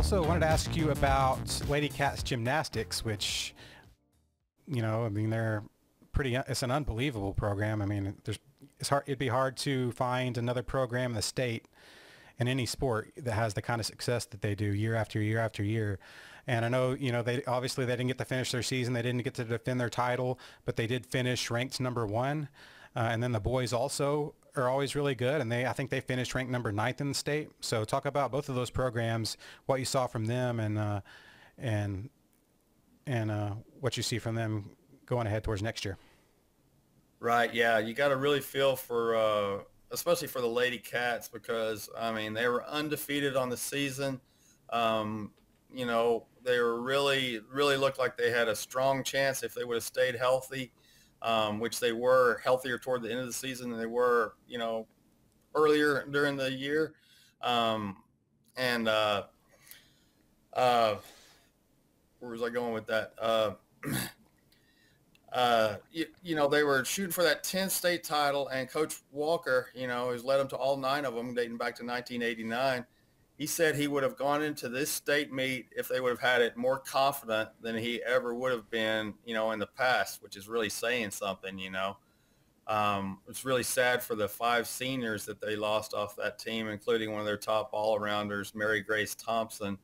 also wanted to ask you about Lady Cats Gymnastics, which, you know, I mean, it's an unbelievable program. I mean, it'd be hard to find another program in the state in any sport that has the kind of success that they do year after year after year. And I know, you know, they didn't get to finish their season. They didn't get to defend their title, but they did finish ranked #1. And then the boys also are always really good. And I think they finished ranked #9 in the state. So talk about both of those programs, what you saw from them and what you see from them going ahead towards next year. Right. Yeah. You got to really feel for, especially for the Lady Cats, because I mean, they were undefeated on the season. You know, they were really looked like they had a strong chance if they would have stayed healthy, which they were healthier toward the end of the season than they were, you know, earlier during the year. Where was I going with that? You know, they were shooting for that 10th state title, and Coach Walker, you know, has led them to all 9 of them dating back to 1989. He said he would have gone into this state meet if they would have had it more confident than he ever would have been, you know, in the past, which is really saying something, you know. It's really sad for the 5 seniors that they lost off that team, including one of their top all-arounders, Mary Grace Thompson.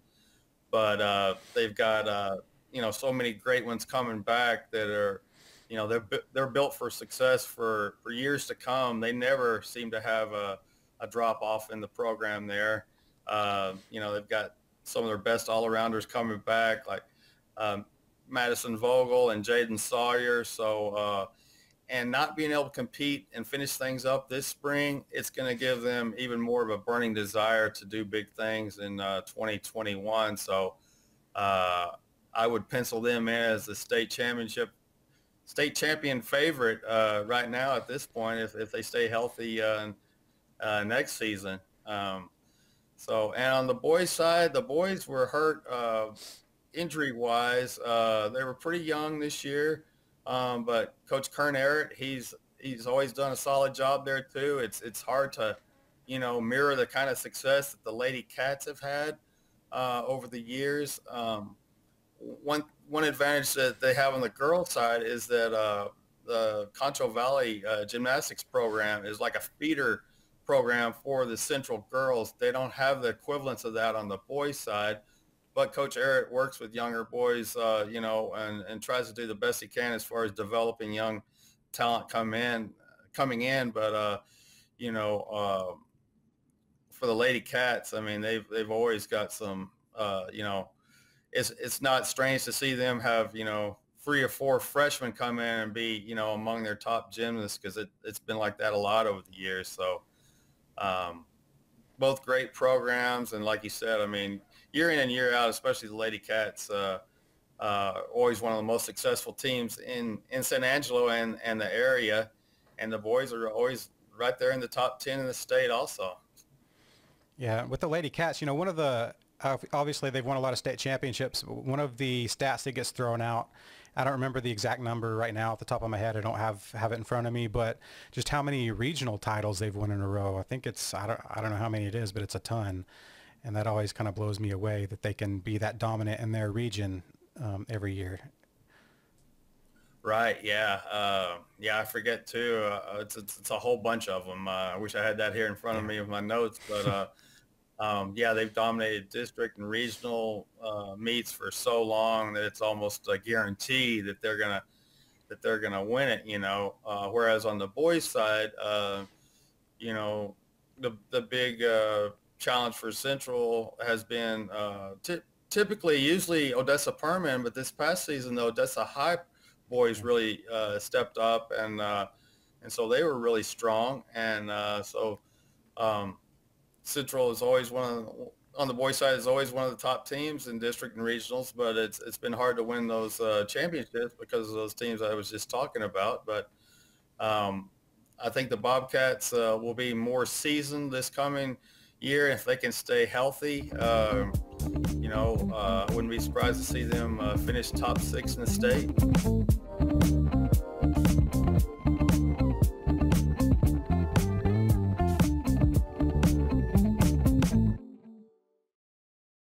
But they've got, you know, so many great ones coming back that are, you know, they're built for success for years to come. They never seem to have a drop off in the program there. You know, they've got some of their best all-arounders coming back, like Madison Vogel and Jaden Sawyer. So, and not being able to compete and finish things up this spring, it's going to give them even more of a burning desire to do big things in 2021. So I would pencil them in as the state champion favorite right now at this point if they stay healthy next season. So, and on the boys' side, the boys were hurt injury-wise. They were pretty young this year, but Coach Kern Errett, he's always done a solid job there too. It's hard to, you know, mirror the kind of success that the Lady Cats have had over the years. One advantage that they have on the girls' side is that the Concho Valley Gymnastics program is like a feeder program for the Central girls. They don't have the equivalence of that on the boys' side, but Coach Errett works with younger boys, you know, and tries to do the best he can as far as developing young talent coming in. But you know, for the Lady Cats, I mean, they've always got some, you know, it's not strange to see them have, you know, 3 or 4 freshmen come in and be, you know, among their top gymnasts, because it's been like that a lot over the years. So both great programs, and like you said, I mean, year in and year out, especially the Lady Cats, always one of the most successful teams in San Angelo and the area, and the boys are always right there in the top 10 in the state also. Yeah, with the Lady Cats, you know, one of the obviously they've won a lot of state championships. One of the stats that gets thrown out, I don't remember the exact number right now off the top of my head. I don't have it in front of me, but just how many regional titles they've won in a row. I think it's, I don't know how many it is, but it's a ton. And that always kind of blows me away that they can be that dominant in their region every year. Right. Yeah. Yeah. I forget too. It's a whole bunch of them. I wish I had that here in front of me with my notes, but yeah, they've dominated district and regional meets for so long that it's almost a guarantee that they're gonna win it. You know, whereas on the boys' side, you know, the big challenge for Central has been usually Odessa Perman, but this past season the Odessa High boys really stepped up, and so they were really strong, and so. Central is always on the boys' side is always one of the top teams in district and regionals, but it's been hard to win those championships because of those teams I was just talking about. But I think the Bobcats will be more seasoned this coming year if they can stay healthy. You know, I wouldn't be surprised to see them finish top 6 in the state.